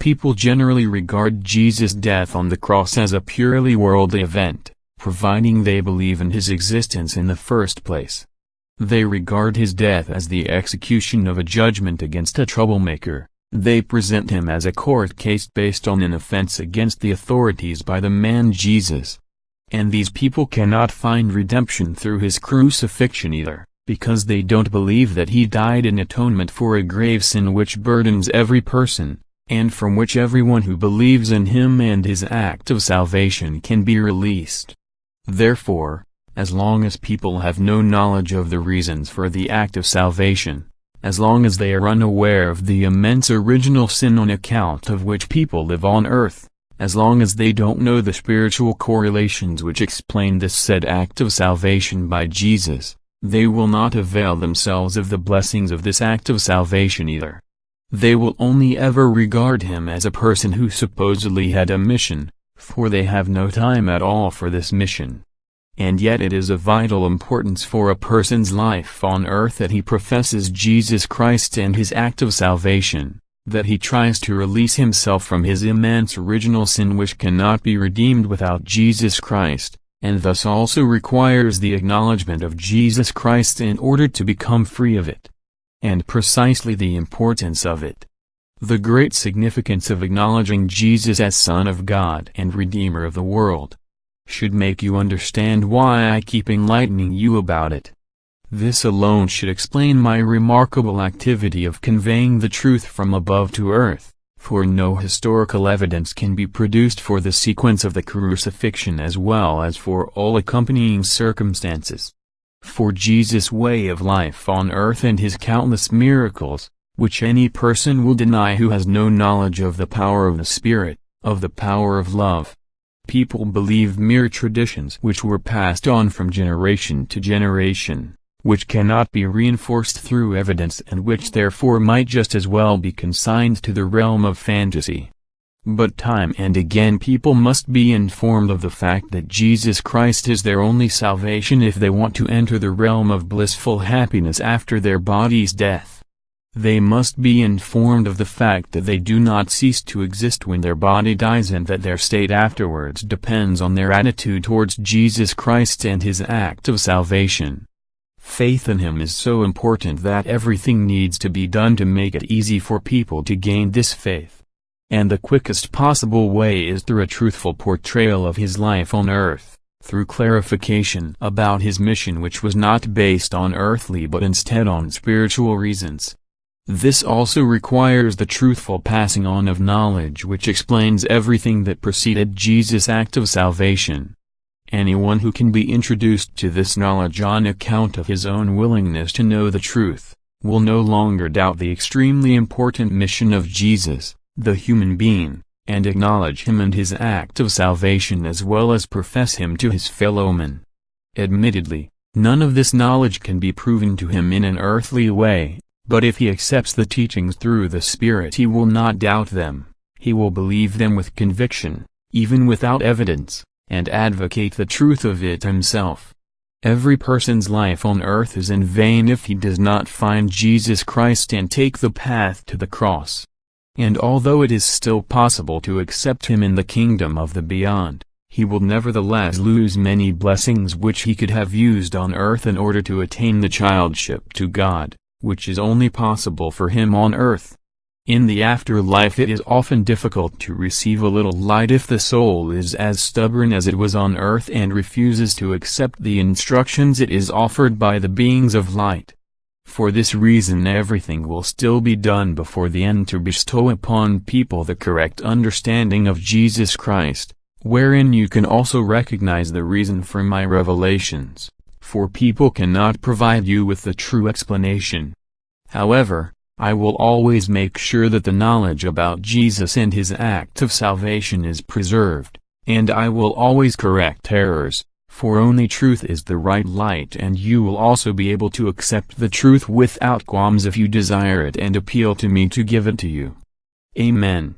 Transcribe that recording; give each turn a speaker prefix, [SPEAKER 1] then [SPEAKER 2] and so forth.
[SPEAKER 1] people generally regard Jesus' death on the cross as a purely worldly event, providing they believe in his existence in the first place. They regard his death as the execution of a judgment against a troublemaker. They present him as a court case based on an offense against the authorities by the man Jesus. And these people cannot find redemption through his crucifixion either, because they don't believe that he died in atonement for a grave sin which burdens every person, and from which everyone who believes in him and his act of salvation can be released. Therefore, as long as people have no knowledge of the reasons for the act of salvation, as long as they are unaware of the immense original sin on account of which people live on earth, as long as they don't know the spiritual correlations which explain this said act of salvation by Jesus, they will not avail themselves of the blessings of this act of salvation either. They will only ever regard him as a person who supposedly had a mission, for they have no time at all for this mission. And yet it is of vital importance for a person's life on earth that he professes Jesus Christ and his act of salvation, that he tries to release himself from his immense original sin which cannot be redeemed without Jesus Christ, and thus also requires the acknowledgement of Jesus Christ in order to become free of it. And precisely the importance of it, the great significance of acknowledging Jesus as Son of God and Redeemer of the world, should make you understand why I keep enlightening you about it. This alone should explain my remarkable activity of conveying the truth from above to earth, for no historical evidence can be produced for the sequence of the crucifixion as well as for all accompanying circumstances. For Jesus' way of life on earth and his countless miracles, which any person will deny who has no knowledge of the power of the Spirit, of the power of love. People believe mere traditions which were passed on from generation to generation, which cannot be reinforced through evidence and which therefore might just as well be consigned to the realm of fantasy. But time and again people must be informed of the fact that Jesus Christ is their only salvation if they want to enter the realm of blissful happiness after their body's death. They must be informed of the fact that they do not cease to exist when their body dies and that their state afterwards depends on their attitude towards Jesus Christ and his act of salvation. Faith in him is so important that everything needs to be done to make it easy for people to gain this faith. And the quickest possible way is through a truthful portrayal of his life on earth, through clarification about his mission which was not based on earthly but instead on spiritual reasons. This also requires the truthful passing on of knowledge which explains everything that preceded Jesus' act of salvation. Anyone who can be introduced to this knowledge on account of his own willingness to know the truth, will no longer doubt the extremely important mission of Jesus, the human being, and acknowledge him and his act of salvation as well as profess him to his fellow men. Admittedly, none of this knowledge can be proven to him in an earthly way. But if he accepts the teachings through the Spirit he will not doubt them, he will believe them with conviction, even without evidence, and advocate the truth of it himself. Every person's life on earth is in vain if he does not find Jesus Christ and take the path to the cross. And although it is still possible to accept him in the kingdom of the beyond, he will nevertheless lose many blessings which he could have used on earth in order to attain the childship to God, which is only possible for him on earth. In the afterlife it is often difficult to receive a little light if the soul is as stubborn as it was on earth and refuses to accept the instructions it is offered by the beings of light. For this reason everything will still be done before the end to bestow upon people the correct understanding of Jesus Christ, wherein you can also recognize the reason for my revelations. For people cannot provide you with the true explanation. However, I will always make sure that the knowledge about Jesus and his act of salvation is preserved, and I will always correct errors, for only truth is the right light and you will also be able to accept the truth without qualms if you desire it and appeal to me to give it to you. Amen.